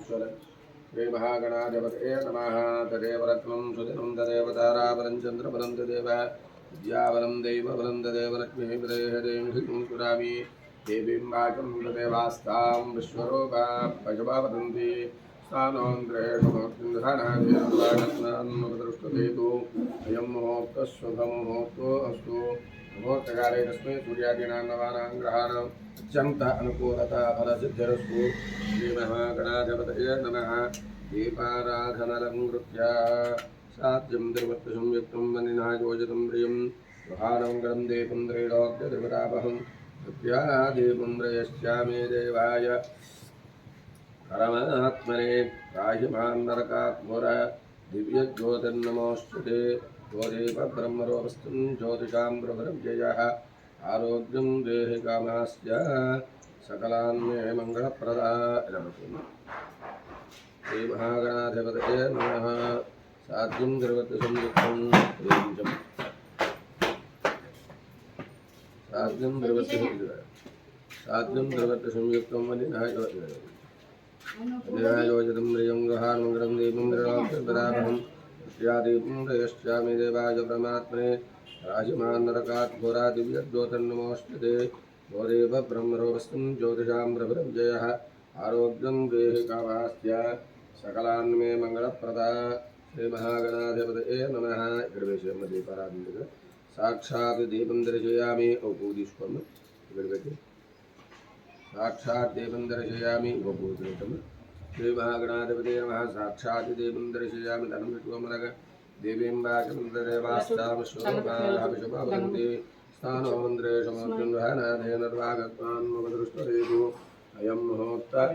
श्री महागणाधिपतये नमः। तदेव रत्नं सुदिनं तदेव ताराबलं चन्द्रबलं तदेव विद्याबलं दैवबलं तदेव लक्ष्मीपतेः देवीं स्फुरामि। देवीं वाचं तदेवास्तां विश्वरूपां पशुपा वदन्ति स्थानोन्द्रेषु मूर्तिन्धानादिर्वाणस्नान्मुपदृष्टदेतु अयं मुहूर्तः शुभमुहूर्तो अस्तु। मुहूर्तकाले तस्मै सूर्यादीनां नवानां ग्रहाणां अत्यन्त अनुकूलता फलसिद्धिरस्तु। श्रीमहागणाधिपतये नमः। दीपाराधनलङ्कृत्य साध्यं द्रवत्संयुक्तं वनिना योजितं प्रियं गृहाणं दीपं त्रैलोक्यदेवतापहं प्रत्यादीपं प्रयश्चामे देवाय परमात्मने राहिमान्नरकात्मोर दिव्यज्योतिर्नमोऽस्तुते। ज्योतिपब्रह्मरूपस्थं ज्योतिषां प्रभृव्ययः आरोग्यं देहि कामास्य सकलान्मे मङ्गलप्रदा। श्रीमहागणाधिपतये नमः। साध्यं द्रवत्संयुक्तं प्रियं साध्यं द्रवत्संयुक्तं वनिना योजितं प्रियं गृहान्मङ्गलं दीपं त्रैलोक्यदेवतापहं प्रत्यादीपं प्रयश्चामि देवाय परमात्मने राजिमान्नरकात् घोरा दिव्यज्योतिर्नमोऽस्तुते। ज्योतिव ब्रह्मरूपस्थं ज्योतिषां प्रभृव्ययः आरोग्यं देहि कामास्य सकलान्मे मङ्गलप्रदा। श्रीमहागणाधिपतये नमः। ఇక్కడ విషయం దీపారాధన సాక్షాత్ దీపం దర్శయామి ఉపూదిష్పం ఇక్కడ పెట్టి సాక్షాత్ దీపం దర్శయామి ఉపూదిష్టం। श्रीमहागणाधिपतये नमः। साक्षात् दीपं दर्शयामि धनं विश्वमलग देवीं वाचमन्त्रदेवास्तां शोभाः वदन्ति स्थानोन्द्रेषु मूर्तिं वहनादेनर्वागत्वान्मुपदृष्टदेतु अयं मुहूर्तः